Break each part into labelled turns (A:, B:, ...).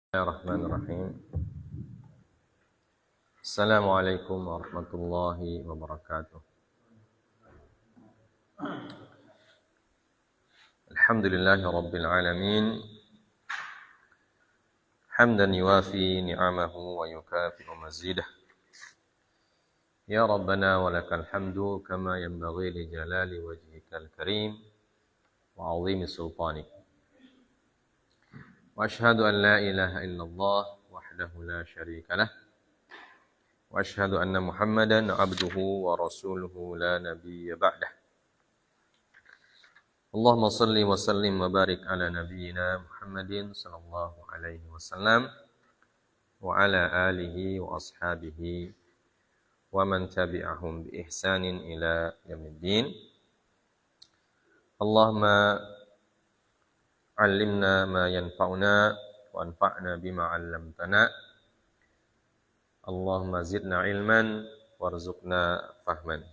A: Bismillahirrahmanirrahim. Assalamualaikum warahmatullahi wabarakatuh. Alhamdulillahi rabbil alamin. Hamdan yuwafi ni'amahu wa yukafi'u mazidah. Ya Rabbana walakal hamdu kama yanbaghi li jalali wajhikal karim wa 'azimi sultanik. Wa asyhadu an la ilaha illallah wahdahu la syarika lah. Wa asyhadu anna Muhammadan 'abduhu wa rasuluhu la nabiyya ba'dah. Allahumma salli wa sallim wa barik ala nabiyyina Muhammadin sallallahu alaihi wasallam wa ala alihi wa ashabihi wa man tabi'ahum bi ihsanin ila yaumiddin. Allahumma 'allimna ma yanfa'una wa anfa'na bima 'allamtana. Allahumma zidna ilman warzuqna fahman.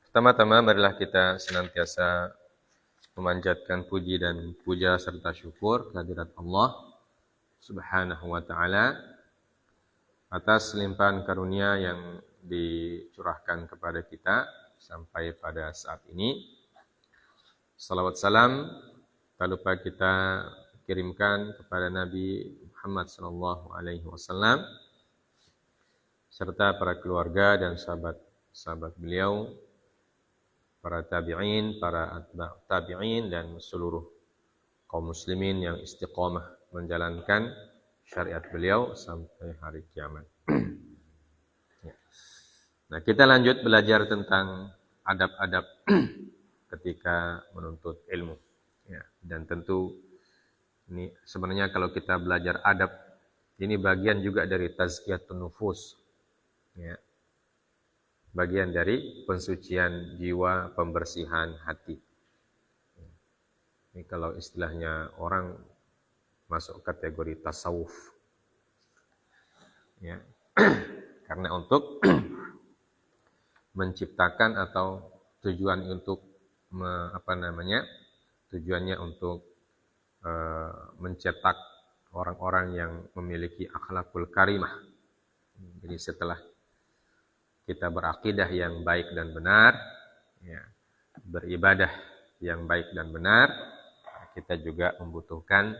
A: Pertama-tama marilah kita senantiasa memanjatkan puji dan puja serta syukur kehadirat Allah Subhanahu wa taala atas limpahan karunia yang dicurahkan kepada kita sampai pada saat ini. Salawat salam tak lupa kita kirimkan kepada Nabi Muhammad sallallahu alaihi wasallam serta para keluarga dan sahabat-sahabat beliau, para tabi'in, para atba' tabi'in dan seluruh kaum muslimin yang istiqamah menjalankan syariat beliau sampai hari kiamat. Nah, kita lanjut belajar tentang adab-adab ketika menuntut ilmu. Ya, dan tentu ini sebenarnya kalau kita belajar adab, ini bagian juga dari tazkiyatun nufus. Ya. Bagian dari pensucian jiwa, pembersihan hati. Ini kalau istilahnya orang masuk kategori tasawuf. Ya. Karena untuk menciptakan atau tujuan untuk tujuannya untuk mencetak orang-orang yang memiliki akhlakul karimah. Jadi setelah kita berakidah yang baik dan benar, ya, beribadah yang baik dan benar, kita juga membutuhkan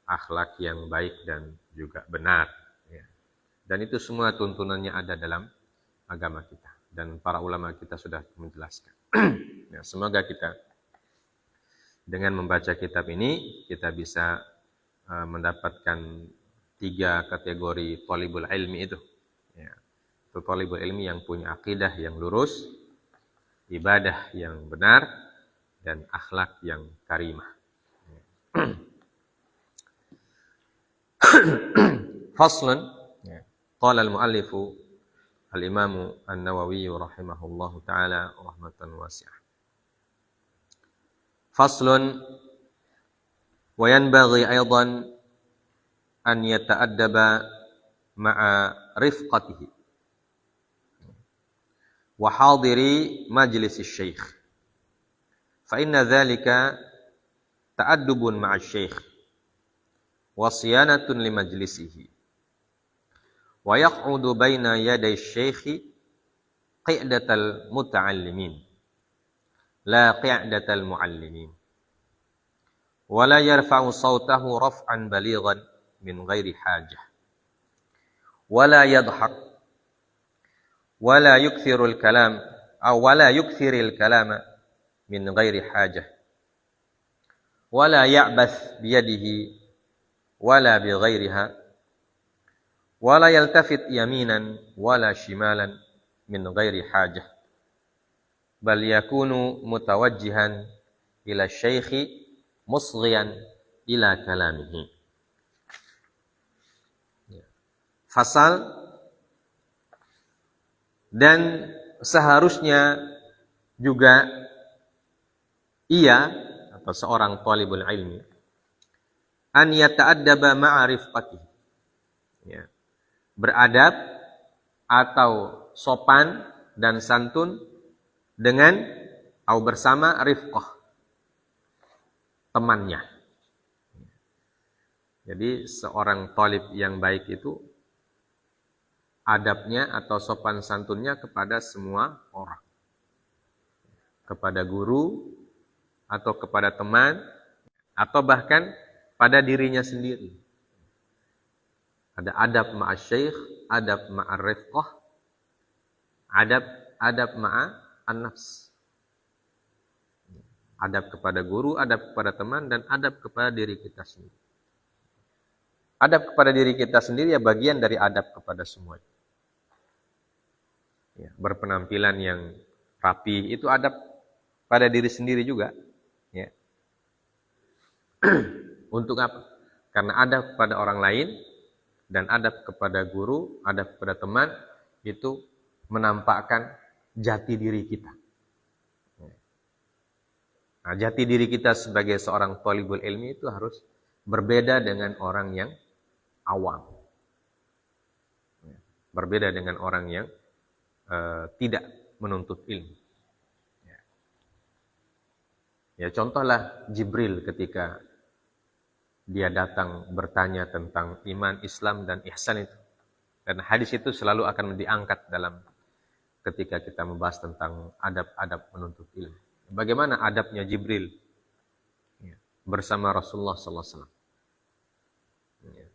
A: akhlak yang baik dan juga benar. Ya. Dan itu semua tuntunannya ada dalam agama kita. Dan para ulama kita sudah menjelaskan. Ya, semoga kita dengan membaca kitab ini kita bisa mendapatkan 3 kategori thalibul ilmi itu. Ya. Itu thalibul ilmi yang punya akidah yang lurus, ibadah yang benar, dan akhlak yang karimah. Ya. Faslun, ya. Qala al-muallifu al-imamu an-Nawawi rahimahullahu ta'ala rahmatan wasi'ah. Faslun, wa yanbaghi aidan an yata'addaba ma'a rifqatihi wa hadiri majlis asy-syaikh. Fa inna dhalika ta'addubun ma'a asy-syaikh wa siyanatun li majlisihi. Wa yaq'udu baina yaday asy-syaikh qi'datal muta'allimin la qi'datal mu'allimin. Wa la yarfa'u sawtahu raf'an balighan min ghairi hajah. Wa la yadhhak wa la yukthirul kalam wa la yukthiril kalama min ghairi hajah. Wa la ya'bath biyadihi wa la bighairiha. Wa la yaltafit yaminan wa la shimalan min ghairi hajah. Bal yakunu mutawajjihan ila syaikhi musghiyan ila kalamihi. Fasal, dan seharusnya juga ia atau seorang talibul ilmi an yata'addaba ma'a rifqatihi, ya, beradab atau sopan dan santun dengan atau bersama rifqah, temannya. Jadi seorang thalib yang baik itu adabnya atau sopan santunnya kepada semua orang. Kepada guru, atau kepada teman, atau bahkan pada dirinya sendiri. Ada adab ma'as syekh, adab ma'ar rifqah, adab ma'an nafs. Adab kepada guru, adab kepada teman, dan adab kepada diri kita sendiri. Adab kepada diri kita sendiri ya bagian dari adab kepada semua. Ya, berpenampilan yang rapi itu adab pada diri sendiri juga. Ya. Untuk apa? Karena adab kepada orang lain dan adab kepada guru, adab kepada teman itu menampakkan jati diri kita. Nah, jati diri kita sebagai seorang thalibul ilmi itu harus berbeda dengan orang yang awam. Berbeda dengan orang yang tidak menuntut ilmu. Ya, contohlah Jibril ketika dia datang bertanya tentang iman, Islam, dan ihsan itu. Dan hadis itu selalu akan diangkat dalam ketika kita membahas tentang adab-adab menuntut ilmu. Bagaimana adabnya Jibril bersama Rasulullah SAW?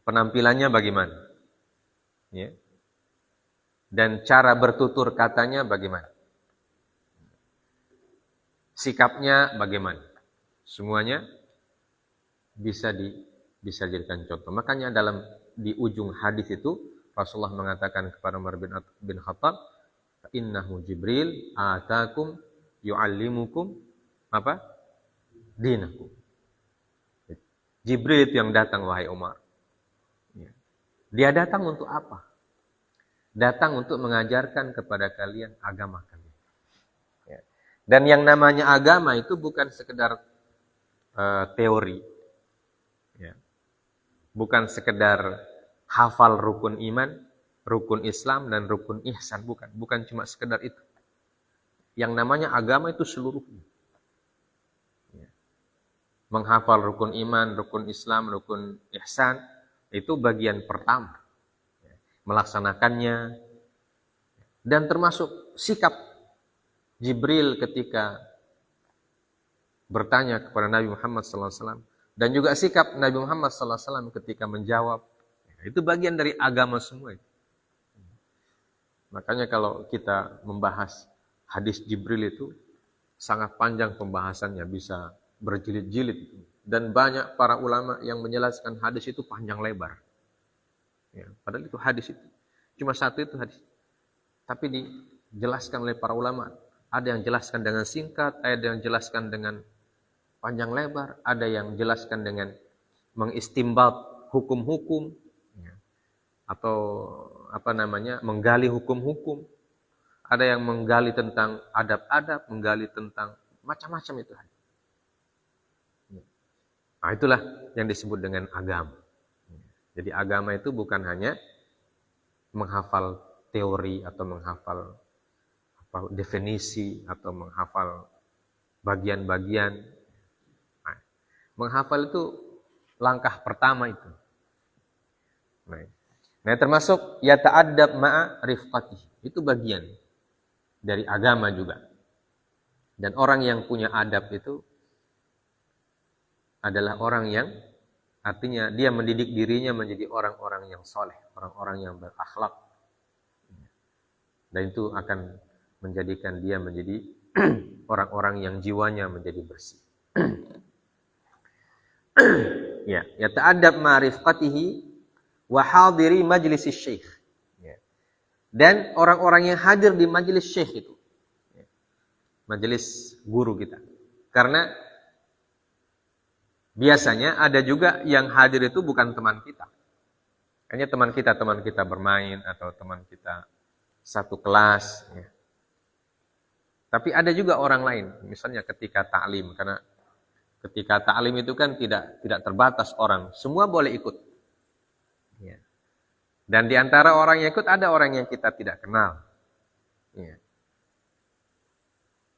A: Penampilannya bagaimana? Dan cara bertutur katanya bagaimana? Sikapnya bagaimana? Semuanya bisa dijadikan contoh. Makanya di ujung hadis itu Rasulullah mengatakan kepada Umar bin Khattab, "Innahu Jibril atakum yu'allimukum apa? Dinakum." Jibril itu yang datang, wahai Umar. Dia datang untuk apa? Datang untuk mengajarkan kepada kalian agama kalian. Dan yang namanya agama itu bukan sekedar teori. Bukan sekedar hafal rukun iman, rukun Islam, dan rukun ihsan. Bukan cuma sekedar itu. Yang namanya agama itu seluruhnya. Menghafal rukun iman, rukun Islam, rukun ihsan, itu bagian pertama. Melaksanakannya. Dan termasuk sikap Jibril ketika bertanya kepada Nabi Muhammad SAW. Dan juga sikap Nabi Muhammad SAW ketika menjawab. Itu bagian dari agama semua. Makanya kalau kita membahas hadis Jibril itu sangat panjang pembahasannya, bisa berjilid-jilid. Dan banyak para ulama yang menjelaskan hadis itu panjang lebar. Padahal itu hadis itu. Cuma satu itu hadis. Tapi dijelaskan oleh para ulama. Ada yang jelaskan dengan singkat, ada yang jelaskan dengan panjang lebar, ada yang jelaskan dengan mengistimbat hukum-hukum, atau menggali hukum-hukum. Ada yang menggali tentang adab-adab, menggali tentang macam-macam itu. Nah, itulah yang disebut dengan agama. Jadi agama itu bukan hanya menghafal teori atau menghafal definisi atau menghafal bagian-bagian. Menghafal itu langkah pertama itu. Nah, termasuk yata'addab ma'a rifqati. Itu bagian dari agama juga. Dan orang yang punya adab itu adalah orang yang artinya dia mendidik dirinya menjadi orang-orang yang soleh, orang-orang yang berakhlak. Dan itu akan menjadikan dia menjadi orang-orang yang jiwanya menjadi bersih. Ya ta'addab ma'rifqatihi wa hadiri majlis syekh. Dan orang-orang yang hadir di majelis syekh itu. Majelis guru kita. Karena biasanya ada juga yang hadir itu bukan teman kita. Hanya teman kita bermain atau teman kita satu kelas. Tapi ada juga orang lain, misalnya ketika ta'lim, karena ketika ta'lim itu kan tidak terbatas orang, semua boleh ikut. Dan di antara orang yang ikut ada orang yang kita tidak kenal.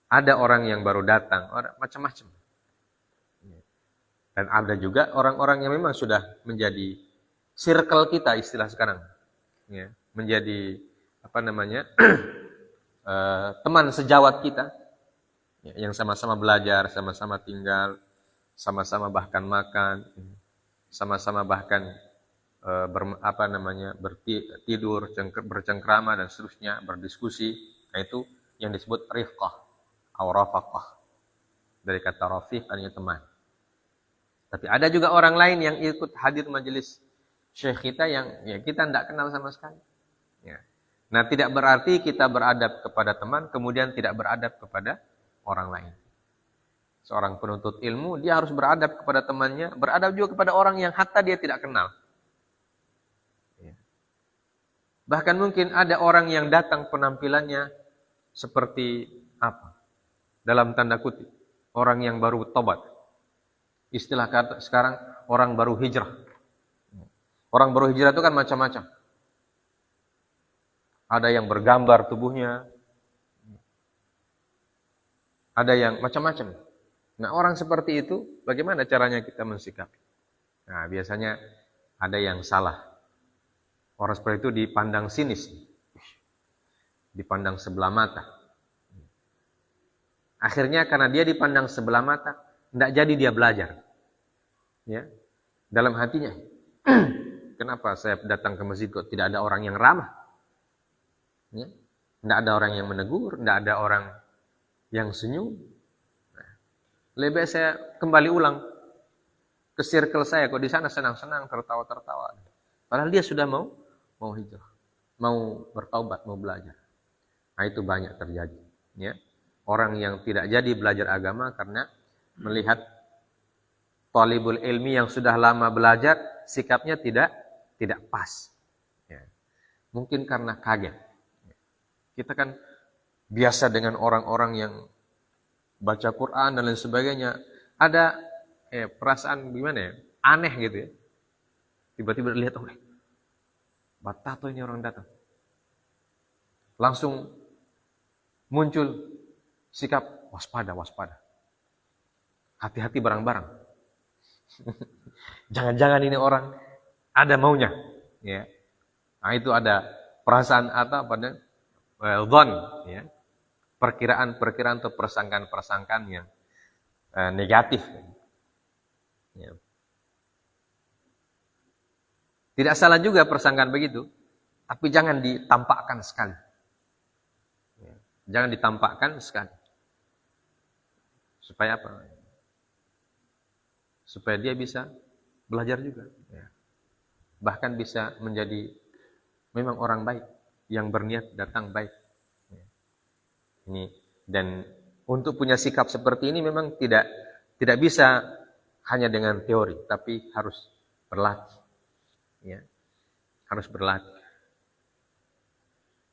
A: Ada orang yang baru datang, macam-macam. Dan ada juga orang-orang yang memang sudah menjadi circle kita istilah sekarang, ya, menjadi apa namanya teman sejawat kita, ya, yang sama-sama belajar, sama-sama tinggal, sama-sama bahkan makan, sama-sama bahkan bertidur, bercengkrama dan seterusnya, berdiskusi. Nah, itu yang disebut rifqah atau rafaqah. Dari kata rafiq artinya teman. Tapi ada juga orang lain yang ikut hadir majelis syekh kita yang ya kita tidak kenal sama sekali. Ya. Nah, tidak berarti kita beradab kepada teman kemudian tidak beradab kepada orang lain. Seorang penuntut ilmu dia harus beradab kepada temannya, beradab juga kepada orang yang hatta dia tidak kenal. Bahkan mungkin ada orang yang datang penampilannya seperti apa? Dalam tanda kutip, orang yang baru tobat. Istilah kata sekarang, orang baru hijrah. Orang baru hijrah itu kan macam-macam. Ada yang bergambar tubuhnya. Ada yang macam-macam. Nah, orang seperti itu, bagaimana caranya kita mensikapi? Nah, biasanya ada yang salah. Orang seperti itu dipandang sinis, dipandang sebelah mata. Akhirnya karena dia dipandang sebelah mata, tidak jadi dia belajar. Ya, dalam hatinya, kenapa saya datang ke masjid kok tidak ada orang yang ramah? Ya, tidak ada orang yang menegur, tidak ada orang yang senyum. Nah, lebih baik saya kembali ulang ke circle saya, kok di sana senang-senang, tertawa-tertawa. Padahal dia sudah mau hijrah, mau bertaubat, mau belajar. Nah, itu banyak terjadi. Ya. Orang yang tidak jadi belajar agama karena melihat thalibul ilmi yang sudah lama belajar, sikapnya tidak pas. Ya. Mungkin karena kaget. Kita kan biasa dengan orang-orang yang baca Quran dan lain sebagainya. Ada perasaan gimana ya? Aneh gitu ya. Tiba-tiba lihat, batato ini orang datang. Langsung muncul sikap waspada. Hati-hati barang-barang. Jangan-jangan ini orang ada maunya. Ya. Nah, itu ada perasaan atau pada dhon, ya. Perkiraan-perkiraan atau persangkaan-persangkaan yang negatif. Ya. Tidak salah juga persangkaan begitu, tapi jangan ditampakkan sekali. Ya. Jangan ditampakkan sekali. Supaya apa? Supaya dia bisa belajar juga. Ya. Bahkan bisa menjadi memang orang baik, yang berniat datang baik. Ya. Ini, dan untuk punya sikap seperti ini memang tidak bisa hanya dengan teori, tapi harus berlatih. Ya, harus berlatih.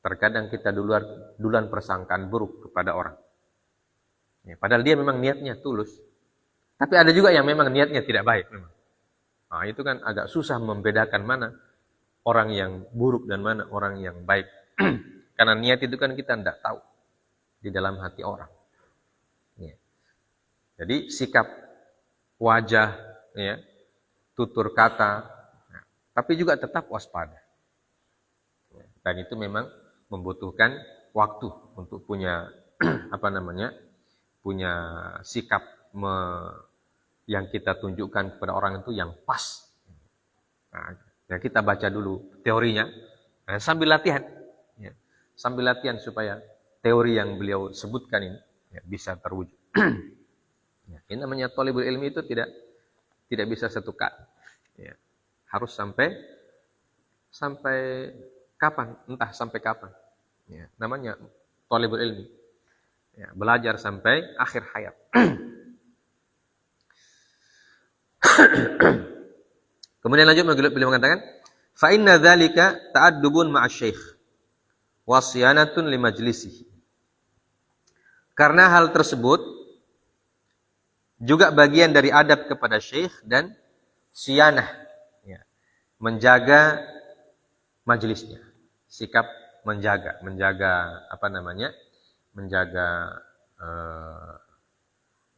A: Terkadang kita duluan persangkaan buruk kepada orang. Ya, padahal dia memang niatnya tulus. Tapi ada juga yang memang niatnya tidak baik. Memang. Nah, itu kan agak susah membedakan mana orang yang buruk dan mana orang yang baik. Karena niat itu kan kita tidak tahu di dalam hati orang. Ya. Jadi sikap, wajah, ya, tutur kata, tapi juga tetap waspada. Dan itu memang membutuhkan waktu untuk punya punya sikap yang kita tunjukkan kepada orang itu yang pas. Nah, ya kita baca dulu teorinya, sambil latihan, ya, sambil latihan supaya teori yang beliau sebutkan ini ya, bisa terwujud. Ya, ini namanya thalibul ilmi itu tidak bisa satu kali. Ya. Harus sampai kapan? Entah sampai kapan. Ya, namanya thalibul ilmi. Ya, belajar sampai akhir hayat. Kemudian lanjut beliau mengatakan, fa inna dzalika ta'addubun ma'asy-syaikh wa siyanatun li majlisihi. Karena hal tersebut juga bagian dari adab kepada syekh dan siyanah, menjaga majelisnya, sikap menjaga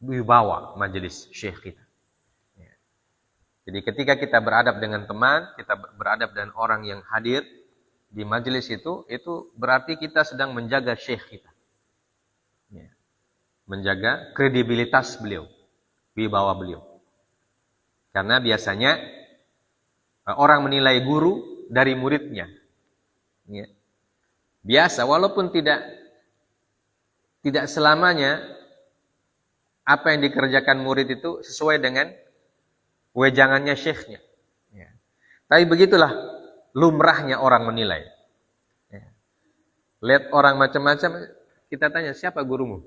A: wibawa majelis syekh kita. Jadi ketika kita beradab dengan teman, kita beradab dengan orang yang hadir di majelis itu berarti kita sedang menjaga syekh kita. Ya. Menjaga kredibilitas beliau, wibawa beliau. Karena biasanya orang menilai guru dari muridnya. Ya. Biasa, walaupun tidak selamanya apa yang dikerjakan murid itu sesuai dengan wejangannya syekhnya. Ya. Tapi begitulah lumrahnya orang menilai. Ya. Lihat orang macam-macam, kita tanya, siapa gurumu?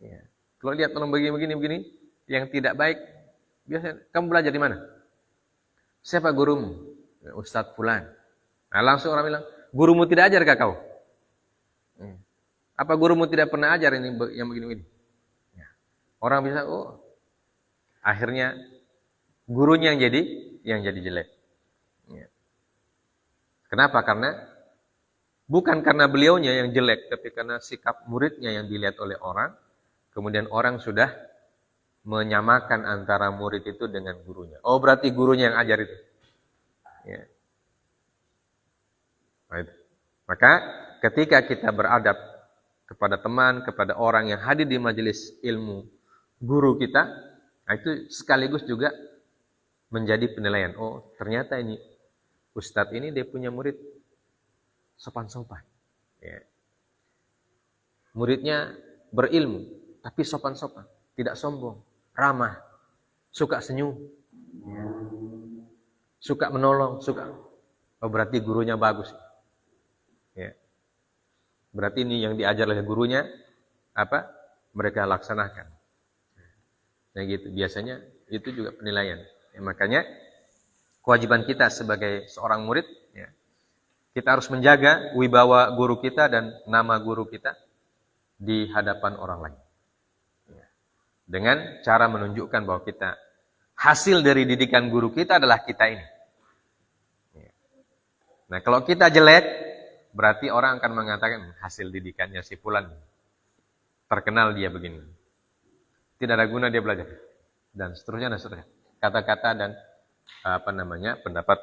A: Ya. Kalau lihat orang begini, yang tidak baik, biasanya, kamu belajar di mana? Siapa gurumu? Ya, Ustadz Fulan. Nah, langsung orang bilang, gurumu tidak ajar kah kau? Ya. Apa gurumu tidak pernah ajar ini yang begini-begini? Ya. Orang bisa, akhirnya gurunya yang jadi jelek. Ya. Kenapa? Bukan karena beliaunya yang jelek, tapi karena sikap muridnya yang dilihat oleh orang. Kemudian orang sudah menyamakan antara murid itu dengan gurunya. Oh, berarti gurunya yang ajar itu. Ya. Baik. Maka ketika kita beradab kepada teman, kepada orang yang hadir di majelis ilmu guru kita, nah, itu sekaligus juga menjadi penilaian. Oh, ternyata ini ustadz ini dia punya murid sopan-sopan. Ya. Muridnya berilmu, tapi sopan-sopan, tidak sombong, ramah, suka senyum, ya. Suka menolong, Oh, berarti gurunya bagus. Ya. Berarti ini yang diajar oleh gurunya mereka laksanakan. Nah gitu, biasanya itu juga penilaian. Ya, makanya kewajiban kita sebagai seorang murid, ya, kita harus menjaga wibawa guru kita dan nama guru kita di hadapan orang lain. Ya. Dengan cara menunjukkan bahwa kita, hasil dari didikan guru kita adalah kita ini. Ya. Nah kalau kita jelek, berarti orang akan mengatakan hasil didikannya si Fulan. Terkenal dia begini. Tidak ada guna dia belajar. Dan seterusnya. Kata-kata dan pendapat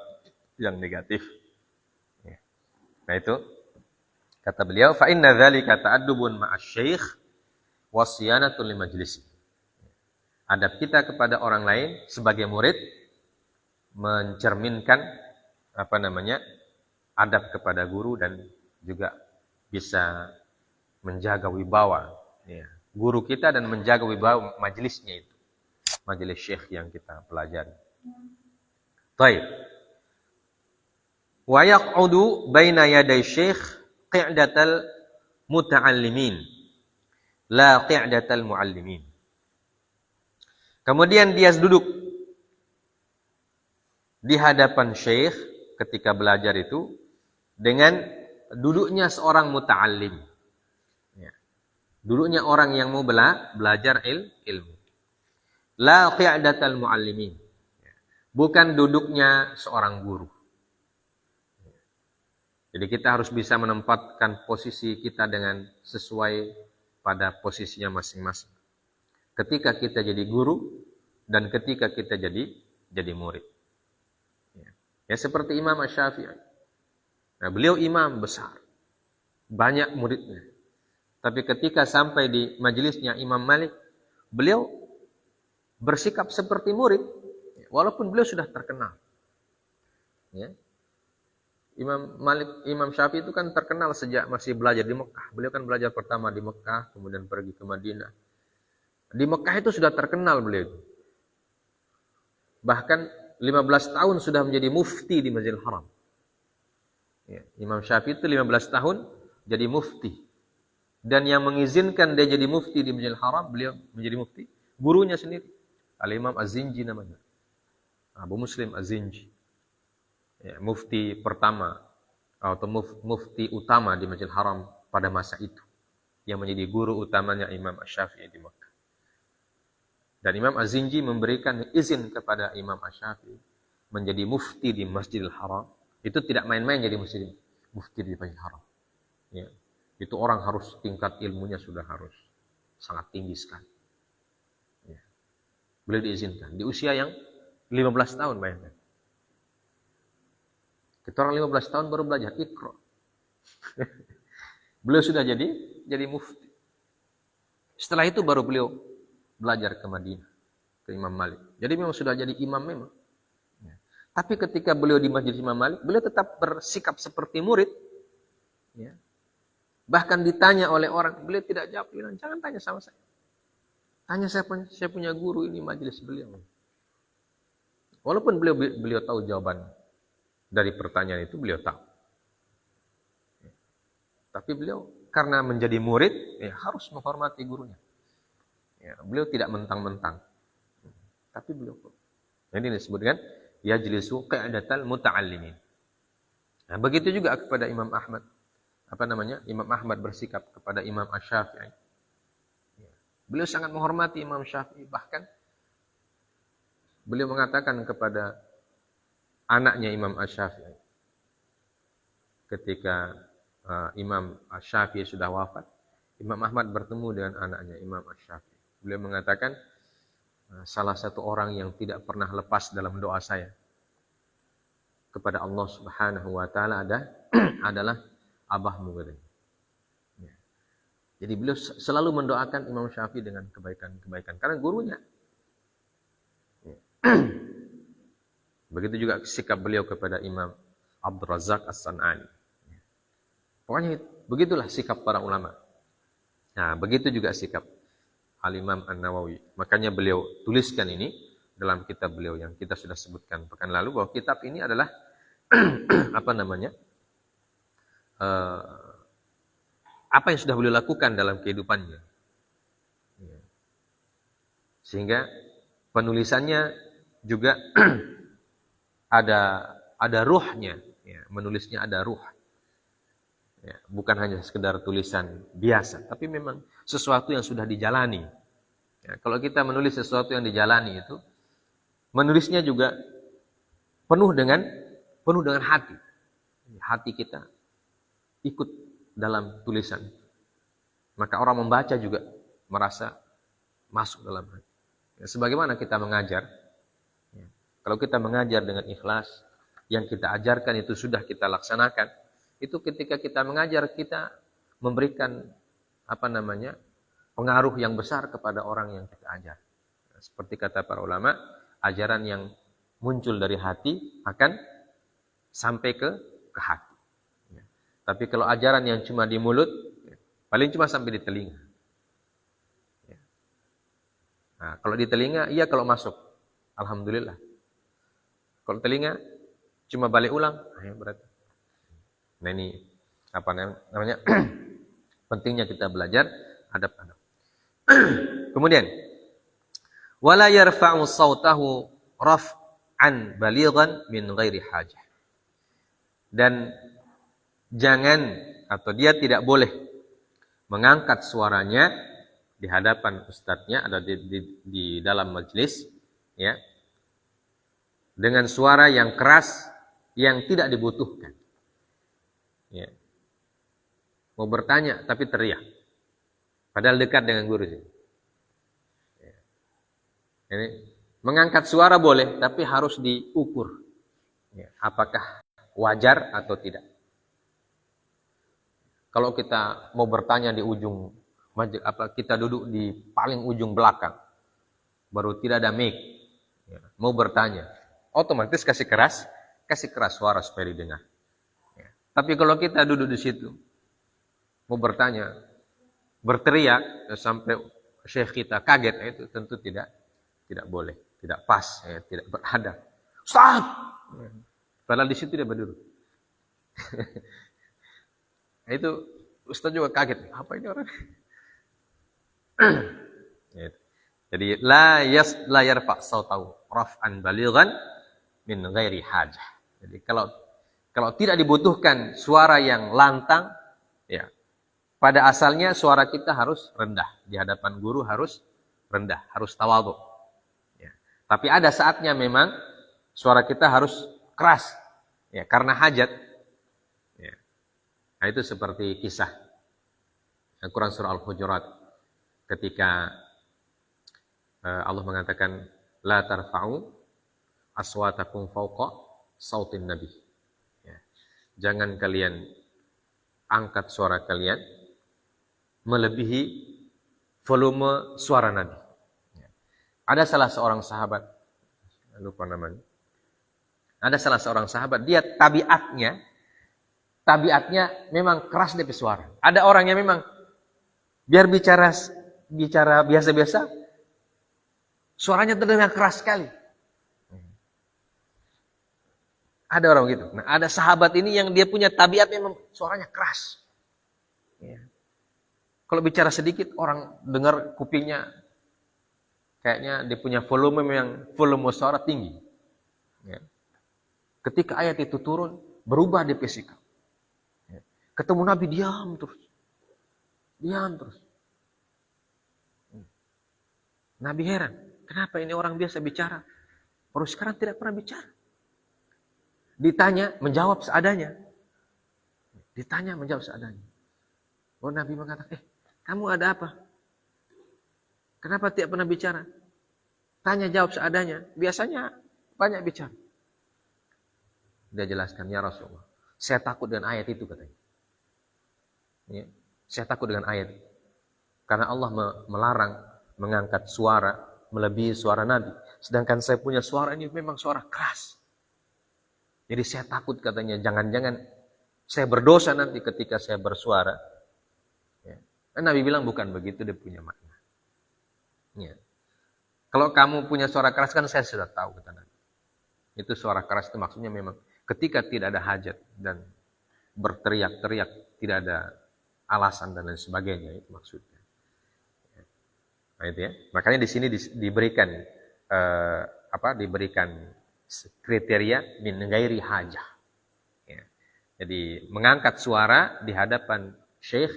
A: yang negatif. Ya. Nah itu kata beliau, fa inna dzalika ta'addubun ma'asy-syaikh wa siyanatun li majlisi. Adab kita kepada orang lain sebagai murid mencerminkan adab kepada guru dan juga bisa menjaga wibawa, ya, guru kita dan menjaga wibawa majelisnya itu, majelis syekh yang kita pelajari. Baik. Wa yaq'udu baina yaday syekh qi'datal muta'allimin la qi'datal mu'allimin. Kemudian dia duduk di hadapan syekh ketika belajar itu dengan duduknya seorang muta'allim. Duduknya orang yang mau belajar ilmu. La qi'datal muallimin. Bukan duduknya seorang guru. Jadi kita harus bisa menempatkan posisi kita dengan sesuai pada posisinya masing-masing. Ketika kita jadi guru dan ketika kita jadi murid. Ya seperti Imam Asy-Syafi'i. Nah, beliau imam besar. Banyak muridnya. Tapi ketika sampai di majelisnya Imam Malik, beliau bersikap seperti murid, walaupun beliau sudah terkenal. Ya. Imam Syafi'i itu kan terkenal sejak masih belajar di Mekah. Beliau kan belajar pertama di Mekah, kemudian pergi ke Madinah. Di Mekah itu sudah terkenal beliau. Bahkan 15 tahun sudah menjadi mufti di Masjidil Haram. Ya. Imam Syafi'i itu 15 tahun jadi mufti. Dan yang mengizinkan dia jadi mufti di Masjidil Haram, beliau menjadi mufti, gurunya sendiri. Al-Imam Az-Zinji namanya. Abu Muslim Az-Zinji. Ya, mufti pertama, atau mufti utama di Masjidil Haram pada masa itu. Yang menjadi guru utamanya Imam Asy-Syafi'i di Makkah. Dan Imam Az-Zinji memberikan izin kepada Imam Asy-Syafi'i menjadi mufti di Masjidil Haram. Itu tidak main-main jadi mufti di Masjidil Haram. Ya. Itu orang harus tingkat ilmunya sudah harus sangat tinggi sekali. Ya. Beliau diizinkan di usia yang 15 tahun bayangkan. Kita orang 15 tahun baru belajar Iqra. Beliau sudah jadi mufti. Setelah itu baru beliau belajar ke Madinah, ke Imam Malik. Jadi memang sudah jadi imam memang. Tapi ketika beliau di Masjid Imam Malik, beliau tetap bersikap seperti murid. Ya. Bahkan ditanya oleh orang, beliau tidak jawab. Beliau bilang, jangan tanya sama saya. Tanya saya punya guru, ini majelis beliau. Walaupun beliau tahu jawaban dari pertanyaan itu, beliau tahu. Tapi beliau karena menjadi murid, ya, harus menghormati gurunya. Ya, beliau tidak mentang-mentang. Tapi beliau, ini disebutkan yajlisu qa'datal muta'allimin. Nah, begitu juga kepada Imam Ahmad. Imam Ahmad bersikap kepada Imam Asy-Syafi'i. Ya. Beliau sangat menghormati Imam Syafi'i, bahkan beliau mengatakan kepada anaknya Imam Asy-Syafi'i ketika Imam Asy-Syafi'i sudah wafat, Imam Ahmad bertemu dengan anaknya Imam Asy-Syafi'i. Beliau mengatakan, salah satu orang yang tidak pernah lepas dalam doa saya kepada Allah Subhanahu wa taala adalah abahmu katanya. Ya. Jadi beliau selalu mendoakan Imam Syafi'i dengan kebaikan-kebaikan karena gurunya. Ya. Begitu juga sikap beliau kepada Imam Abdul Razak As-San'ani. Ya. Pokoknya begitulah sikap para ulama. Nah, begitu juga sikap Al-Imam An-Nawawi. Makanya beliau tuliskan ini dalam kitab beliau yang kita sudah sebutkan pekan lalu, bahwa kitab ini adalah apa yang sudah beliau lakukan dalam kehidupannya. Sehingga penulisannya juga ada ruhnya, ya, menulisnya ada ruh. Ya, bukan hanya sekedar tulisan biasa, tapi memang sesuatu yang sudah dijalani. Ya, kalau kita menulis sesuatu yang dijalani itu, menulisnya juga penuh dengan hati. Hati kita ikut dalam tulisan. Maka orang membaca juga merasa masuk dalam hati. Ya, sebagaimana kita mengajar. Ya, kalau kita mengajar dengan ikhlas, yang kita ajarkan itu sudah kita laksanakan, itu ketika kita mengajar, kita memberikan pengaruh yang besar kepada orang yang kita ajar. Seperti kata para ulama, ajaran yang muncul dari hati akan sampai ke hati. Ya. Tapi kalau ajaran yang cuma di mulut, ya, paling cuma sampai di telinga. Ya. Nah, kalau di telinga, iya kalau masuk, alhamdulillah. Kalau telinga cuma balik ulang, ya berarti. Nah ini pentingnya kita belajar adab-adab. Kemudian wala yarfa'u sautahu raf'an balighan min ghairi hajah. Dan jangan atau dia tidak boleh mengangkat suaranya di hadapan ustadznya atau di dalam majelis, ya, dengan suara yang keras yang tidak dibutuhkan. Ya. Mau bertanya tapi teriak. Padahal dekat dengan guru sih. Ya. Ini mengangkat suara boleh, tapi harus diukur. Ya. Apakah wajar atau tidak? Kalau kita mau bertanya di ujung kita duduk di paling ujung belakang, baru tidak ada mic, ya, mau bertanya, otomatis kasih keras suara supaya didengar. Ya. Tapi kalau kita duduk di situ, mau bertanya, berteriak sampai syekh kita kaget, itu tentu tidak boleh, tidak pas, ya, tidak beradab. Ustaz! Padahal di situ dia berduduk. Itu ustaz juga kaget, apa ini orang? Jadi la yarfa' sautahu raf'an balighan min ghairi hajah. Jadi kalau tidak dibutuhkan suara yang lantang, ya, pada asalnya suara kita harus rendah, di hadapan guru harus rendah, harus tawadhu. Ya. Tapi ada saatnya memang suara kita harus keras, ya, karena hajat. Ya. Nah, itu seperti kisah Al-Quran surah Al-Hujurat ketika Allah mengatakan la tarfa'u aswatakum fauqa sautin nabi. Ya. Jangan kalian angkat suara kalian melebihi volume suara Nabi. Ya. Ada salah seorang sahabat, lupa namanya. Ada salah seorang sahabat, dia tabiatnya memang keras dia suara. Ada orang yang memang biar bicara biasa-biasa, suaranya terdengar keras sekali. Ada orang gitu. Nah, ada sahabat ini yang dia punya tabiat memang suaranya keras. Ya. Kalau bicara sedikit, orang dengar kupingnya kayaknya dia punya volume suara tinggi. Ya. Ketika ayat itu turun, berubah dia sikap. Ya. Ketemu Nabi diam terus. Nabi heran, kenapa ini orang biasa bicara, baru sekarang tidak pernah bicara. Ditanya, menjawab seadanya. Oh, Nabi mengatakan, kamu ada apa? Kenapa tidak pernah bicara? Tanya, jawab seadanya. Biasanya banyak bicara. Dia jelaskan, ya Rasulullah, saya takut dengan ayat itu katanya. Ya, saya takut dengan ayat itu. Karena Allah melarang mengangkat suara melebihi suara Nabi. Sedangkan saya punya suara ini memang suara keras. Jadi saya takut katanya, jangan-jangan saya berdosa nanti ketika saya bersuara. Ya. Dan Nabi bilang bukan begitu, dia punya makna. Ya. Kalau kamu punya suara keras kan saya sudah tahu, kata Nabi. Itu suara keras itu maksudnya memang ketika tidak ada hajat dan berteriak-teriak, tidak ada alasan dan lain sebagainya, itu maksudnya. Nah itu ya. Makanya di sini diberikan diberikan kriteria min ghairi hajah. Ya. Jadi mengangkat suara di hadapan syekh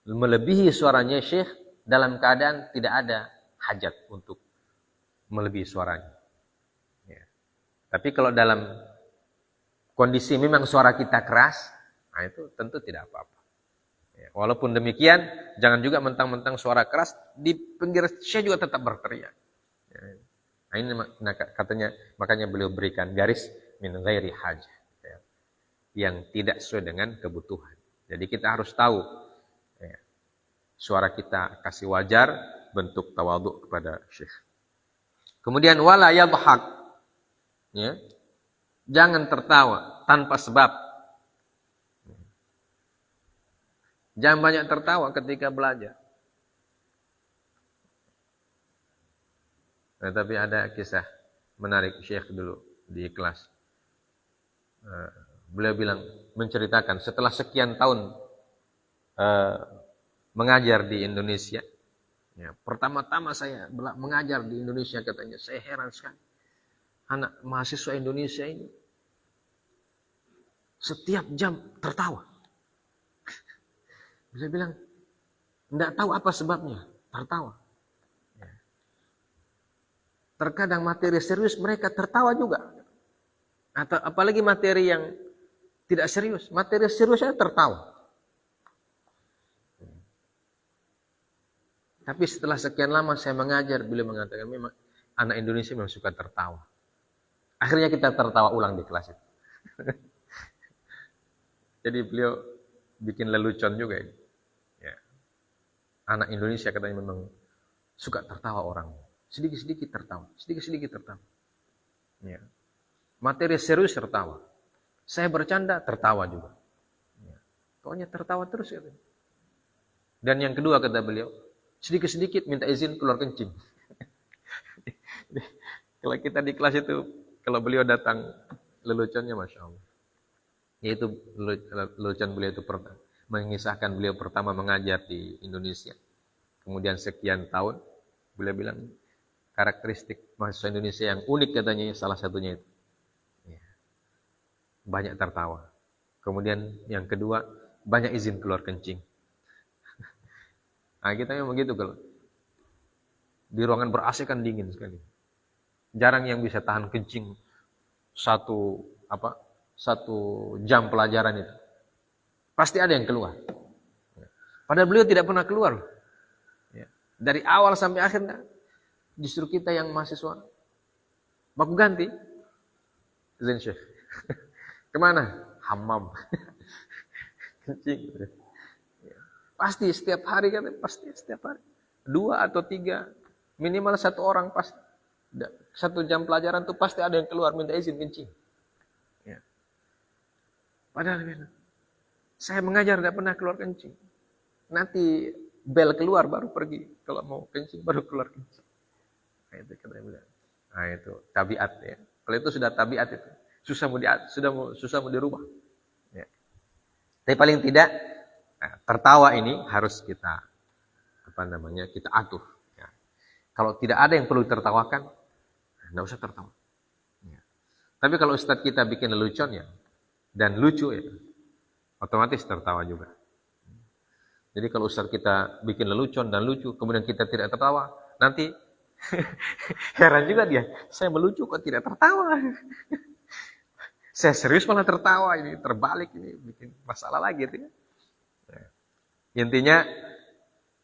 A: melebihi suaranya syekh dalam keadaan tidak ada hajat untuk melebihi suaranya. Ya. Tapi kalau dalam kondisi memang suara kita keras, nah itu tentu tidak apa-apa. Ya. Walaupun demikian, jangan juga mentang-mentang suara keras di pinggir syekh juga tetap berteriak. Ya. Nah ini katanya, makanya beliau berikan garis min ghairi hajah, ya, yang tidak sesuai dengan kebutuhan. Jadi kita harus tahu ya, suara kita kasih wajar, bentuk tawadhu kepada syekh. Kemudian wala yadhak, ya, jangan tertawa tanpa sebab. Jangan banyak tertawa ketika belajar. Nah, tapi ada kisah menarik syekh dulu di kelas. Beliau bilang, menceritakan setelah sekian tahun mengajar di Indonesia. Ya, pertama-tama saya mengajar di Indonesia katanya, saya heran sekali. Anak mahasiswa Indonesia ini setiap jam tertawa. Saya bilang, enggak tahu apa sebabnya, tertawa. Terkadang materi serius mereka tertawa juga. Atau apalagi materi yang tidak serius. Materi seriusnya tertawa. Tapi setelah sekian lama saya mengajar, beliau mengatakan memang anak Indonesia memang suka tertawa. Akhirnya kita tertawa ulang di kelas itu. Jadi beliau bikin lelucon juga ini. Ya. Anak Indonesia katanya memang suka tertawa orang. Sedikit-sedikit tertawa. Ya. Materi serius tertawa. Saya bercanda, tertawa juga. Ya. Pokoknya tertawa terus. Ya. Dan yang kedua kata beliau, sedikit-sedikit minta izin keluar kencing. Kalau kita di kelas itu, kalau beliau datang, leluconnya Masya Allah. Yaitu lelucon beliau itu mengisahkan beliau pertama mengajar di Indonesia. Kemudian sekian tahun, beliau bilang, karakteristik mahasiswa Indonesia yang unik katanya salah satunya itu. Ya. Banyak tertawa. Kemudian yang kedua, banyak izin keluar kencing. Nah kita memang begitu kalau di ruangan ber-AC kan dingin sekali. Jarang yang bisa tahan kencing satu jam pelajaran itu. Pasti ada yang keluar. Padahal beliau tidak pernah keluar. Ya. Dari awal sampai akhir justru kita yang mahasiswa Baku ganti. Izin Syekh. Kemana? Hammam. Kencing. Pasti setiap hari kan, pasti setiap hari. 2 atau 3, minimal 1 orang pasti. 1 jam pelajaran tuh pasti ada yang keluar minta izin kencing. Ya. Padahal saya mengajar tidak pernah keluar kencing. Nanti bel keluar baru pergi. Kalau mau kencing baru keluar kencing. Nah, itu kata dia bilang. Nah, itu tabiat ya. Kalau itu sudah tabiat itu, susah mau dirubah. Ya. Tapi paling tidak tertawa ini harus kita kita atur. Ya. Kalau tidak ada yang perlu ditertawakan, tidak usah tertawa. Ya. Tapi kalau ustadz kita bikin lelucon ya, dan lucu ya, otomatis tertawa juga. Jadi kalau ustadz kita bikin lelucon dan lucu, kemudian kita tidak tertawa, nanti heran juga dia, saya melucu kok tidak tertawa. Saya serius malah tertawa, ini terbalik, ini bikin masalah lagi. Ya. Intinya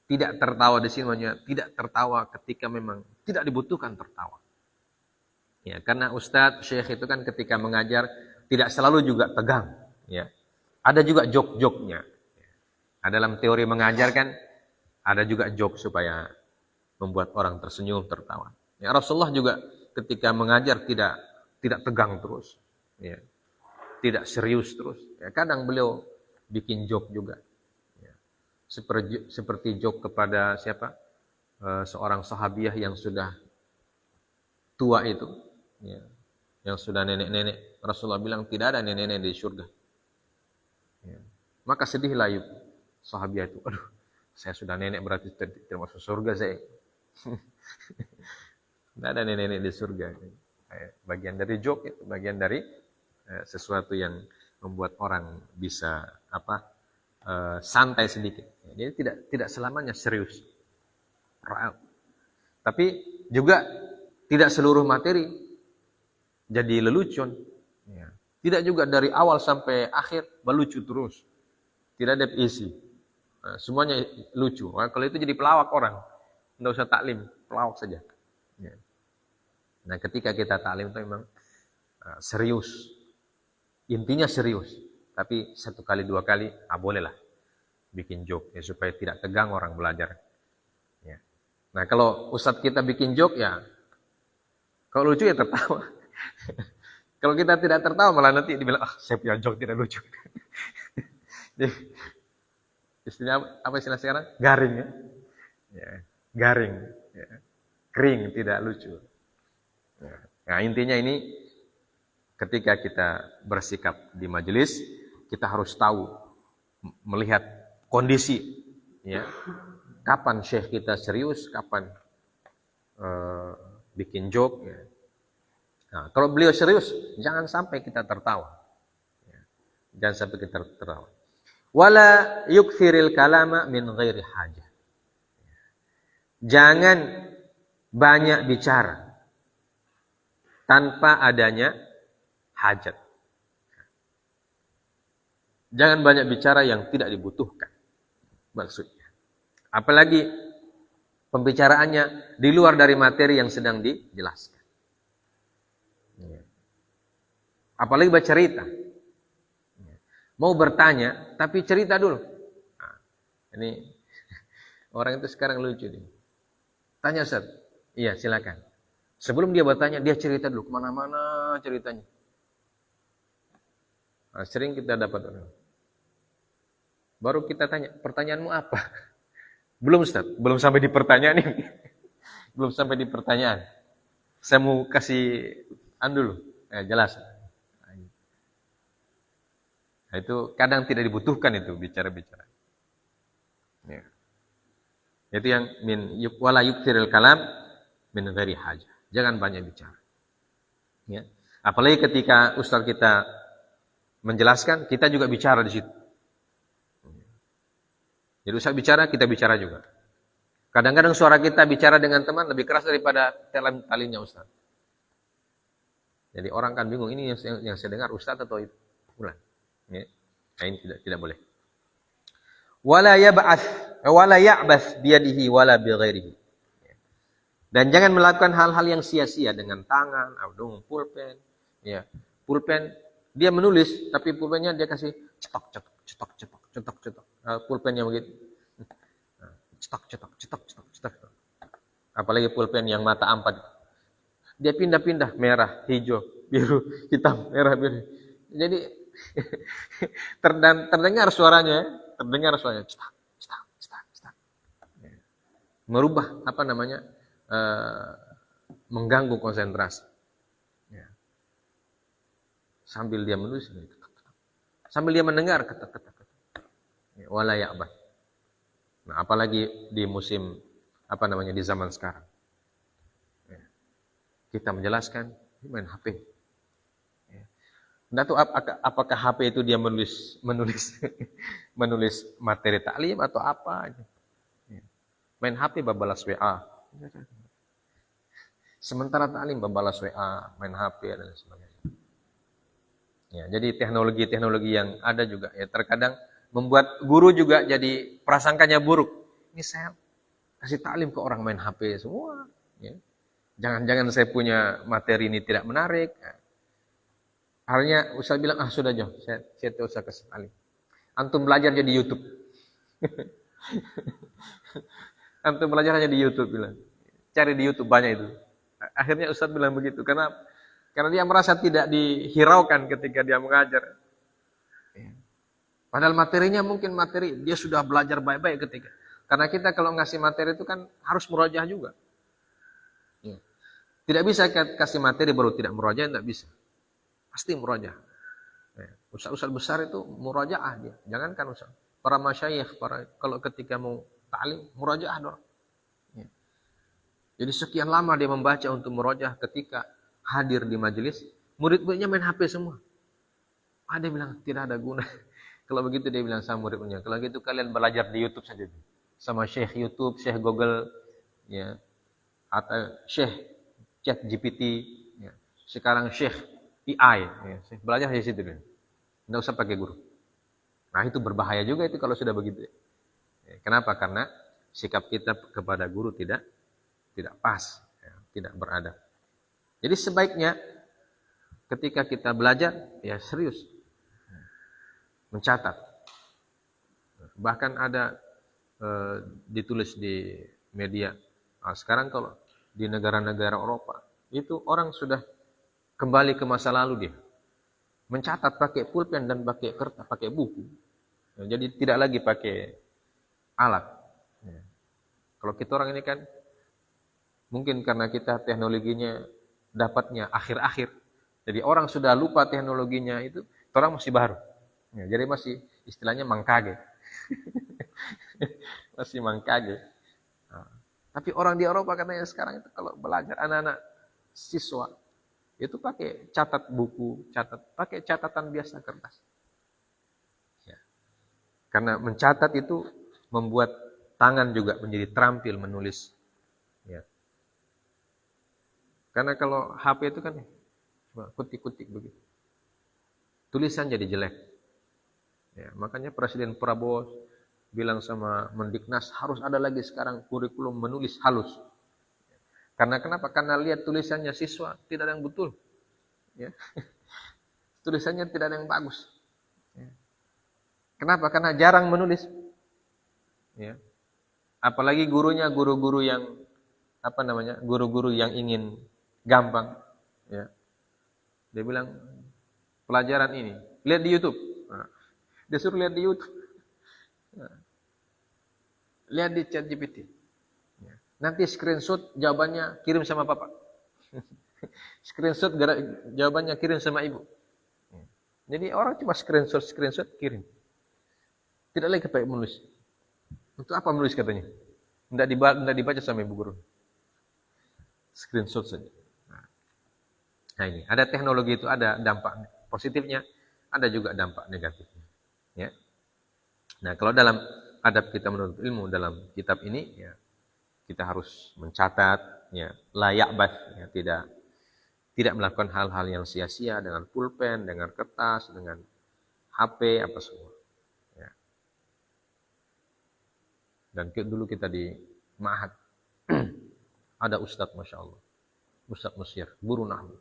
A: tidak tertawa di sini maksudnya tidak tertawa ketika memang tidak dibutuhkan tertawa. Ya, karena ustadz, syekh itu kan ketika mengajar tidak selalu juga tegang, ya. Ada juga jok-joknya. Dalam teori mengajar kan ada juga jok supaya membuat orang tersenyum, tertawa. Ya, Rasulullah juga ketika mengajar tidak tegang terus, ya. Tidak serius terus. Ya, kadang beliau bikin jok juga. Seperti jok kepada siapa? Seorang sahabiah yang sudah tua itu, ya, yang sudah nenek-nenek. Rasulullah bilang tidak ada nenek-nenek di surga. Ya. Maka sedihlah sahabiah itu. Aduh, saya sudah nenek berarti tidak masuk surga saya. Tidak ada nenek-nenek di surga. Bagian dari jok itu, bagian dari sesuatu yang membuat orang bisa santai sedikit. Jadi tidak selamanya serius. Tapi juga tidak seluruh materi jadi lelucon. Ya. Tidak juga dari awal sampai akhir melucu terus. Tidak ada isi. Nah, semuanya lucu. Nah, kalau itu jadi pelawak orang. Tidak usah taklim, pelawak saja. Ya. Nah, ketika kita taklim itu memang serius. Intinya serius. Tapi 1 kali 2 kali, bolehlah bikin joke ya, supaya tidak tegang orang belajar. Ya. Nah kalau ustadz kita bikin joke ya, kalau lucu ya tertawa. Kalau kita tidak tertawa malah nanti dibilang, saya punya joke tidak lucu. Jadi, apa istilah sekarang? Garing ya. Ya, garing, ya. Kering, tidak lucu. Ya. Nah intinya ini, ketika kita bersikap di majelis, kita harus tahu, melihat kondisi, ya, kapan syekh kita serius, kapan bikin joke. Ya. Nah, kalau beliau serius, jangan sampai kita tertawa. Ya. Jangan sampai kita tertawa. Wala yukthiril kalama min ghairi hajah. Jangan banyak bicara tanpa adanya hajat. Jangan banyak bicara yang tidak dibutuhkan. Maksudnya. Apalagi pembicaraannya di luar dari materi yang sedang dijelaskan. Apalagi bercerita. Mau bertanya, tapi cerita dulu. Nah, ini orang itu sekarang lucu nih. Tanya Ustaz. Iya silakan. Sebelum dia bertanya, dia cerita dulu. Kemana-mana ceritanya. Nah, sering kita dapat orang. Baru kita tanya, pertanyaanmu apa? Belum Ustaz, belum sampai di pertanyaan ini. Belum sampai di pertanyaan. Saya mau kasih dulu, jelas. Nah, itu kadang tidak dibutuhkan itu bicara-bicara. Ya. Itu yang wala yukthiril kalam min ghairi hajah. Jangan banyak bicara. Ya. Apalagi ketika ustaz kita menjelaskan, kita juga bicara di situ. Jadi ustaz bicara, kita bicara juga. Kadang-kadang suara kita bicara dengan teman lebih keras daripada talinya ustaz. Jadi orang kan bingung, ini yang saya dengar ustaz atau itu fulan. Ya. Nah, ini tidak boleh. Wala ya'bath biyadihi wala bighairihi. Dan jangan melakukan hal-hal yang sia-sia dengan tangan, atau pulpen, ya. Pulpen dia menulis, tapi pulpennya dia kasih cetok cetok cetok cetok cetok cetok. Pulpennya begitu. Cetok cetok cetok cetok cetok. Apalagi pulpen yang mata empat. Dia pindah-pindah merah, hijau, biru, hitam, merah, biru. Jadi terdengar suaranya, cetak cetak cetak cetak. Merubah mengganggu konsentrasi. Ya. Sambil dia menulis, sambil dia mendengar ketak-ketak. Wala ya'bah. Nah, apalagi di musim di zaman sekarang. Ya. Kita menjelaskan, main HP. Ya. Nah, itu apakah HP itu dia menulis menulis materi taklim atau apa aja. Ya. Main HP babalas WA. Sementara taklim babalas WA, main HP dan sebagainya. Ya, jadi teknologi-teknologi yang ada juga ya terkadang membuat guru juga jadi prasangkanya buruk. Ini saya kasih taklim ke orang main HP semua. Ya. Jangan-jangan saya punya materi ini tidak menarik. Ya. Akhirnya Ustaz bilang, sudah jauh, saya tidak usah kasih taklim. Antum belajar jadi YouTube. Antum belajar hanya di YouTube bilang. Cari di YouTube banyak itu. Akhirnya Ustaz bilang begitu. Karena dia merasa tidak dihiraukan ketika dia mengajar. Padahal materinya mungkin dia sudah belajar baik-baik ketika. Karena kita kalau ngasih materi itu kan harus murojaah juga. Tidak bisa kasih materi baru tidak murojaah, tidak bisa. Pasti murojaah. Ustaz-ustaz besar itu murojaah dia. Jangankan ustaz. Para masyayikh, kalau ketika mau ta'lim, murojaah dong. Jadi sekian lama dia membaca untuk murojaah ketika hadir di majelis, murid-muridnya main HP semua. Dia bilang tidak ada guna. Kalau begitu dia bilang sama murid-muridnya, kalau gitu kalian belajar di YouTube saja. Sama Syekh YouTube, Syekh Google, ya. Atau Syekh Chat GPT, ya. Sekarang Syekh AI, ya. Belajar di situ dia. Tidak usah pakai guru. Nah, itu berbahaya juga itu kalau sudah begitu. Ya. Kenapa? Karena sikap kita kepada guru tidak pas, ya, tidak beradab. Jadi sebaiknya ketika kita belajar, ya serius, mencatat. Bahkan ada ditulis di media. Sekarang kalau di negara-negara Eropa, itu orang sudah kembali ke masa lalu dia. Mencatat pakai pulpen dan pakai kertas, pakai buku. Jadi tidak lagi pakai alat. Kalau kita orang ini kan mungkin karena kita teknologinya dapatnya akhir-akhir. Jadi orang sudah lupa teknologinya itu, orang masih baru. Ya, jadi masih istilahnya mangkage. Masih mangkage. Nah, tapi orang di Eropa katanya sekarang itu kalau belajar anak-anak siswa itu pakai catat buku, pakai catatan biasa kertas. Ya. Karena mencatat itu membuat tangan juga menjadi terampil menulis. Ya. Karena kalau HP itu kan cuma kutik-kutik begitu. Tulisan jadi jelek. Ya, makanya Presiden Prabowo bilang sama Mendiknas harus ada lagi sekarang kurikulum menulis halus. Karena kenapa? Karena lihat tulisannya siswa tidak ada yang betul. Ya. Tulisannya tidak ada yang bagus. Ya. Kenapa? Karena jarang menulis. Ya. Apalagi gurunya guru-guru yang guru-guru yang ingin gampang, ya. Dia bilang pelajaran ini lihat di YouTube. Nah, dia suruh lihat di YouTube. Nah, lihat di Chat GPT. Ya. Nanti screenshot jawabannya kirim sama papa. Screenshot jawabannya kirim sama ibu. Ya. Jadi orang cuma screenshot kirim. Tidak lagi pakai menulis. Untuk apa menulis katanya? Tidak dibaca sama ibu guru. Screenshot saja. Nah ini, ada teknologi itu ada dampak positifnya, ada juga dampak negatifnya. Ya. Nah kalau dalam adab kita menuntut ilmu dalam kitab ini, ya, kita harus mencatat, ya, layak bas, ya, tidak melakukan hal-hal yang sia-sia dengan pulpen, dengan kertas, dengan HP apa semua. Ya. Dan dulu kita di Ma'had Ada Ustadz, Masya Allah, Ustadz Mesir, guru nahwu.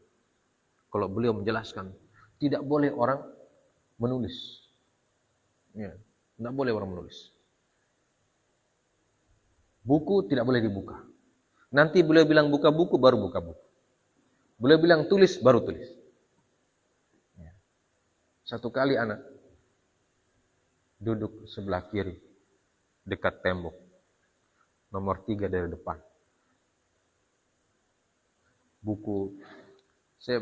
A: Kalau beliau menjelaskan, tidak boleh orang menulis. Ya, tidak boleh orang menulis. Buku tidak boleh dibuka. Nanti beliau bilang buka buku, baru buka buku. Beliau bilang tulis, baru tulis. Ya. Satu kali anak duduk sebelah kiri, dekat tembok. Nomor 3 dari depan. Buku, saya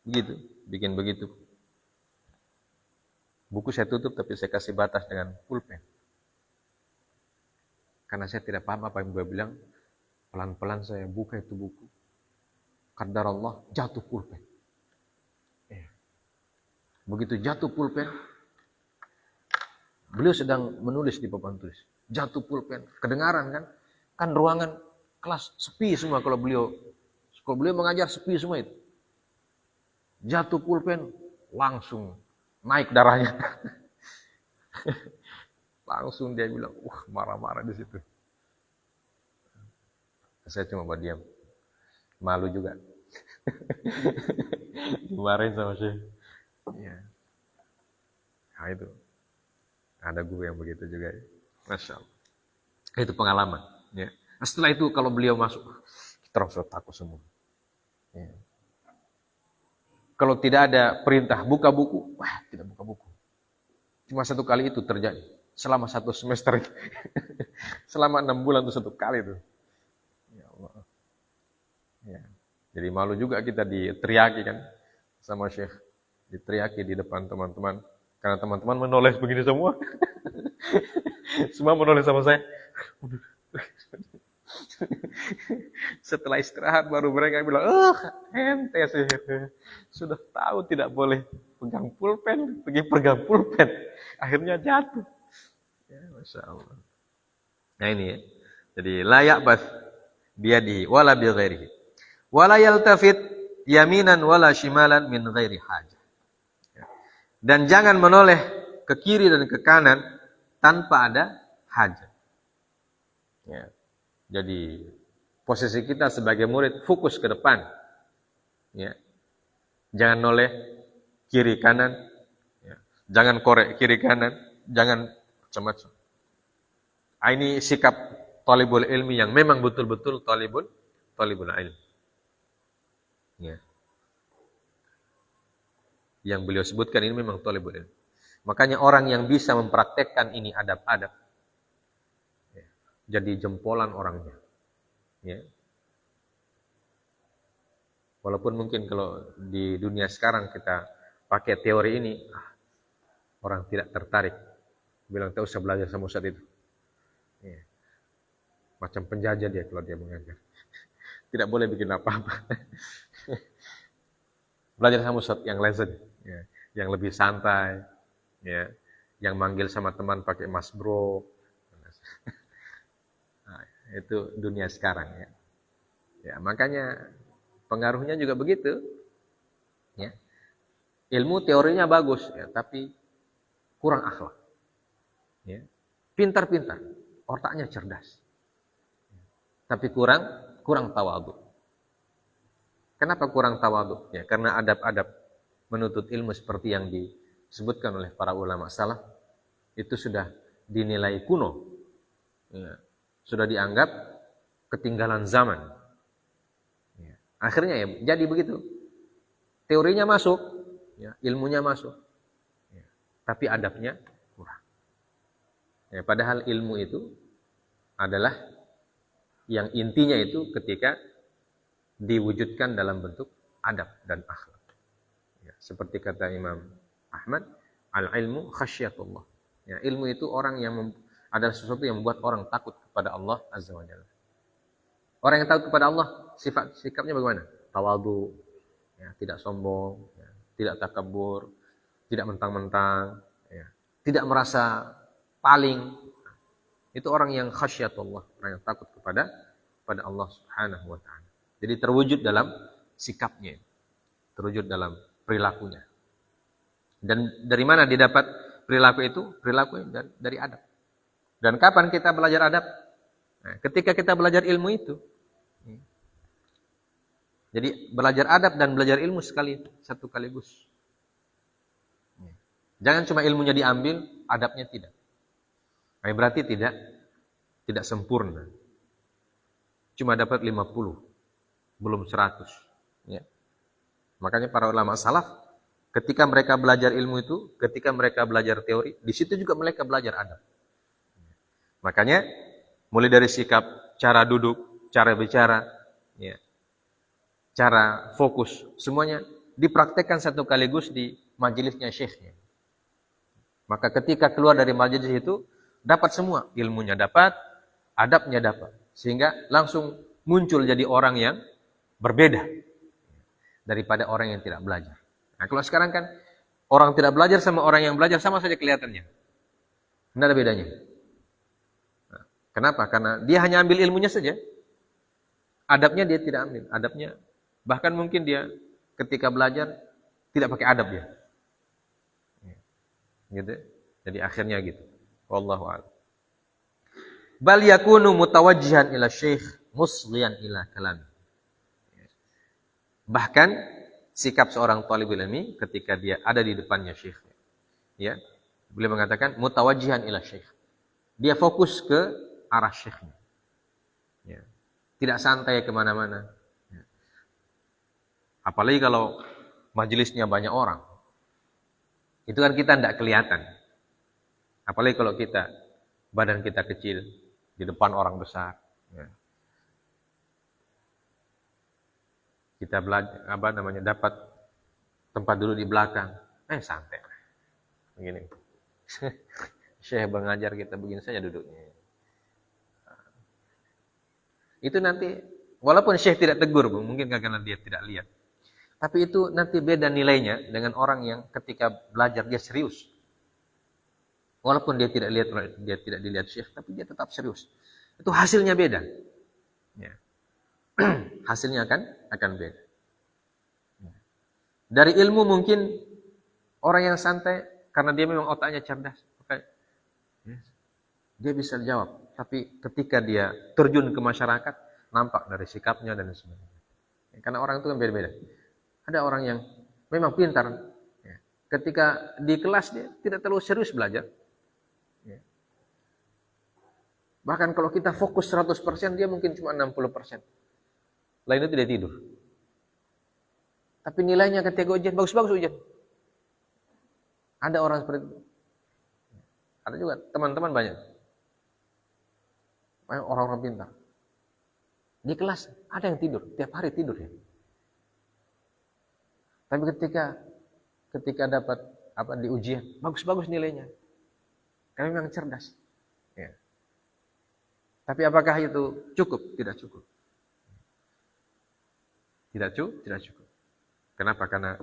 A: begitu, bikin begitu. Buku saya tutup, tapi saya kasih batas dengan pulpen. Karena saya tidak paham apa yang beliau bilang. Pelan-pelan saya buka itu buku. Qadar Allah, jatuh pulpen. Begitu jatuh pulpen, beliau sedang menulis di papan tulis. Jatuh pulpen, kedengaran kan? Kan ruangan kelas sepi semua kalau beliau mengajar, sepi semua itu. Jatuh pulpen, langsung naik darahnya. Langsung dia bilang, marah-marah di situ. Saya cuma buat diam. Malu juga. Dimarahin sama saya. Ya. Nah itu. Ada guru yang begitu juga. Masya Allah. Itu pengalaman. Ya. Nah, setelah itu kalau beliau masuk, kita langsung takut semua. Ya. Kalau tidak ada perintah buka buku, tidak buka buku. Cuma satu kali itu terjadi. Selama 1 semester itu. Selama 6 bulan itu 1 kali itu. Ya Allah. Ya. Jadi malu juga kita diteriaki kan sama Syekh. Diteriaki di depan teman-teman. Karena teman-teman menoleh begini semua. Semua menoleh sama saya. Setelah istirahat baru mereka bilang, ente sih. Sudah tahu tidak boleh pegang pulpen, pergi pegang pulpen. Akhirnya jatuh. Ya, Masya Allah. Nah ini ya. Jadi layak bas biadi wala bi ghairihi. Wala yaltafit yaminan wala shimalan min ghairi hajah. Dan jangan menoleh ke kiri dan ke kanan tanpa ada hajat. Ya. Jadi posisi kita sebagai murid fokus ke depan. Ya. Jangan noleh kiri kanan. Ya. Jangan korek kiri kanan. Jangan macam-macam. Ini sikap talibul ilmi yang memang betul-betul talibul ilmi. Ya. Yang beliau sebutkan ini memang talibul ilmi. Makanya orang yang bisa mempraktekkan ini adab-adab, ya, jadi jempolan orangnya. Ya. Walaupun mungkin kalau di dunia sekarang kita pakai teori ini, orang tidak tertarik. Bilang, tak usah belajar sama Ustaz itu. Ya. Macam penjajah dia kalau dia mengajar. Tidak boleh bikin apa-apa. Belajar sama Ustaz yang lain saja. Ya. Yang lebih santai. Ya. Yang manggil sama teman pakai mas bro. Nah, itu dunia sekarang ya. Ya, makanya pengaruhnya juga begitu. Ya. Ilmu teorinya bagus, ya, tapi kurang akhlak. Ya. Pintar-pintar, otaknya cerdas. Tapi kurang tawadhu. Kenapa kurang tawadhu? Ya, karena adab-adab menuntut ilmu seperti yang disebutkan oleh para ulama salaf itu sudah dinilai kuno. Ya. Sudah dianggap ketinggalan zaman. Ya. Akhirnya ya jadi begitu. Teorinya masuk, ya, ilmunya masuk. Ya. Tapi adabnya kurang. Ya, padahal ilmu itu adalah yang intinya itu ketika diwujudkan dalam bentuk adab dan akhlak. Ya, seperti kata Imam Ahmad, al-ilmu khasyatullah. Ya, ilmu itu orang yang adalah sesuatu yang membuat orang takut kepada Allah Azza wa Jalla. Orang yang takut kepada Allah, sikapnya bagaimana? Tawadhu, ya, tidak sombong, ya, tidak takabur, tidak mentang-mentang, ya, tidak merasa paling. Itu orang yang khasyatullah, orang yang takut kepada Allah Subhanahu wa taala. Jadi terwujud dalam sikapnya, terwujud dalam perilakunya. Dan dari mana didapat perilaku itu? Perilaku dari adab. Dan kapan kita belajar adab? Nah, ketika kita belajar ilmu itu. Jadi belajar adab dan belajar ilmu sekaligus. Jangan cuma ilmunya diambil, adabnya tidak. Nah, berarti tidak sempurna. Cuma dapat 50, belum 100. Ya. Makanya para ulama salaf, ketika mereka belajar ilmu itu, ketika mereka belajar teori, di situ juga mereka belajar adab. Makanya mulai dari sikap, cara duduk, cara bicara, ya, cara fokus, semuanya dipraktekkan satu kaligus di majelisnya syekhnya. Maka ketika keluar dari majelis itu, dapat semua. Ilmunya dapat, adabnya dapat. Sehingga langsung muncul jadi orang yang berbeda daripada orang yang tidak belajar. Nah, kalau sekarang kan, orang tidak belajar sama orang yang belajar sama saja kelihatannya. Tidak ada bedanya. Nah, kenapa? Karena dia hanya ambil ilmunya saja. Adabnya dia tidak ambil. Adabnya, bahkan mungkin dia ketika belajar, tidak pakai adab dia. Gitu. Jadi akhirnya gitu. Wallahu a'lam. Bal yakunu mutawajjihan ila syekh musghiyan ila kalam. Bahkan sikap seorang thalibul ilmi ketika dia ada di depannya syekh, ya, beliau mengatakan mutawajjihan ila syekh. Dia fokus ke arah syekhnya. Ya. Tidak santai kemana-mana. Ya. Apalagi kalau majelisnya banyak orang. Itu kan kita tidak kelihatan. Apalagi kalau badan kita kecil, di depan orang besar. Ya. Kita belajar, dapat tempat duduk di belakang. Santai. Begini. Syekh mengajar kita begini saja duduknya. Itu nanti, walaupun Syekh tidak tegur, mungkin karena dia tidak lihat. Tapi itu nanti beda nilainya dengan orang yang ketika belajar dia serius. Walaupun dia tidak dilihat Syekh, tapi dia tetap serius. Itu hasilnya beda. Ya. Hasilnya akan beda. Dari ilmu mungkin orang yang santai karena dia memang otaknya cerdas, dia bisa jawab. Tapi ketika dia terjun ke masyarakat, nampak dari sikapnya dan sebagainya. Karena orang itu kan beda-beda. Ada orang yang memang pintar, ketika di kelas dia tidak terlalu serius belajar. Bahkan kalau kita fokus 100%, dia mungkin cuma 60%. Lainnya tidak tidur. Tapi nilainya ketika ujian, bagus-bagus ujian. Ada orang seperti itu. Ada juga teman-teman banyak. Orang-orang pintar. Di kelas ada yang tidur, tiap hari tidur ya. Tapi ketika dapat di ujian, bagus-bagus nilainya. Karena memang cerdas. Ya. Tapi apakah itu cukup? Tidak cukup. Tidak cukup. Kenapa? Karena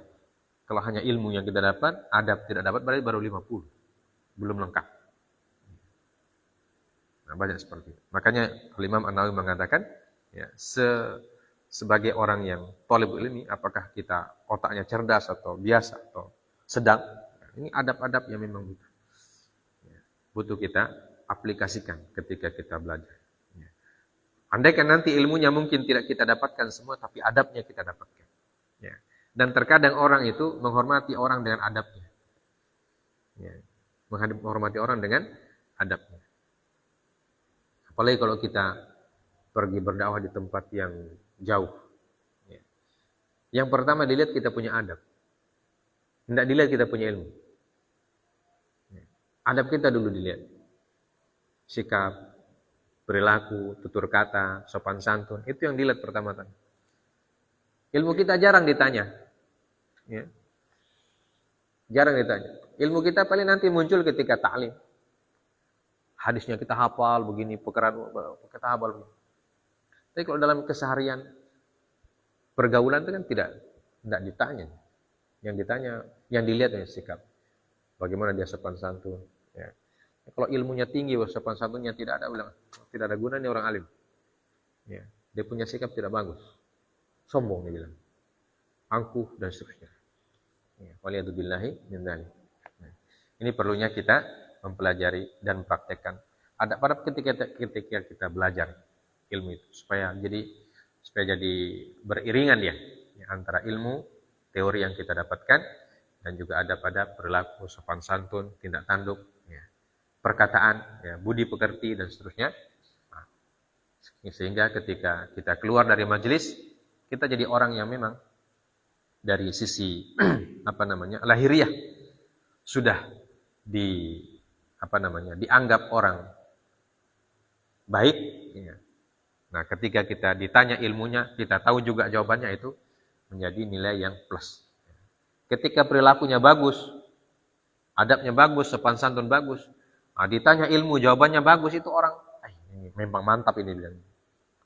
A: kalau hanya ilmu yang kita dapat, adab tidak dapat, berarti baru 50. Belum lengkap. Nah, banyak seperti itu. Makanya Imam An-Nawawi mengatakan, ya, sebagai orang yang thalibul ilmi, apakah kita otaknya cerdas atau biasa atau sedang, ini adab-adab yang memang butuh kita aplikasikan ketika kita belajar. Andaikan nanti ilmunya mungkin tidak kita dapatkan semua, tapi adabnya kita dapatkan. Ya. Dan terkadang orang itu menghormati orang dengan adabnya. Ya. Menghormati orang dengan adabnya. Apalagi kalau kita pergi berdakwah di tempat yang jauh. Ya. Yang pertama dilihat kita punya adab. Tidak dilihat kita punya ilmu. Ya. Adab kita dulu dilihat. Sikap, perilaku, tutur kata, sopan santun, itu yang dilihat pertama-tama. Ilmu kita jarang ditanya. Ya. Jarang ditanya. Ilmu kita paling nanti muncul ketika ta'lim. Hadisnya kita hafal begini, kita hafal begini. Tapi kalau dalam keseharian pergaulan itu kan tidak ditanya. Yang ditanya, yang dilihat ya sikap. Bagaimana dia sopan santun. Ya. Kalau ilmunya tinggi, sopan santunnya tidak ada gunanya orang alim. Ya. Dia punya sikap tidak bagus. Sombong dia bilang. Angkuh dan seterusnya. Ya. Waliyadzubillahi min dzalik. Nah, ini perlunya kita mempelajari dan mempraktekkan. Ada pada ketika kita belajar ilmu itu supaya jadi supaya jadi beriringan dia antara ilmu teori yang kita dapatkan dan juga ada pada perilaku, sopan santun, tindak tanduk, ya, perkataan, ya, budi pekerti dan seterusnya. Nah, sehingga ketika kita keluar dari majelis, kita jadi orang yang memang dari sisi lahiriah sudah dianggap orang baik, ya. Nah, ketika kita ditanya ilmunya, kita tahu juga jawabannya, itu menjadi nilai yang plus. Ketika perilakunya bagus, adabnya bagus, sopan santun bagus, nah, ditanya ilmu, jawabannya bagus, itu orang, ini memang mantap ini, bilang.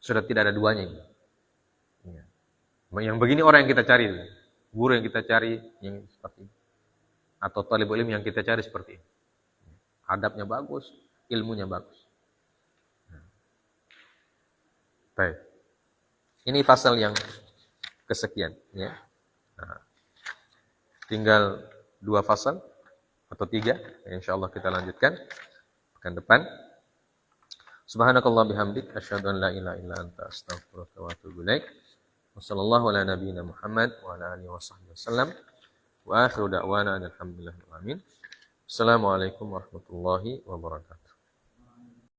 A: Sudah tidak ada duanya ini. Ya. Yang begini orang yang kita cari, guru yang kita cari yang seperti ini. Atau talibul ilmi yang kita cari seperti ini. Adabnya bagus, ilmunya bagus. Baik. Ini pasal yang kesekian, ya. Nah, tinggal 2 pasal atau 3, insyaallah kita lanjutkan pekan depan. Subhanakallah bihamdik, asyhadu an la ilaha illa anta, astaghfiruka wa atubu ilaik. Wassallallahu ala nabiyyina Muhammad wa ala alihi washabbihi wasallam. Wa akhiru da'wana alhamdulillahirabbil alamin. Assalamualaikum warahmatullahi wabarakatuh.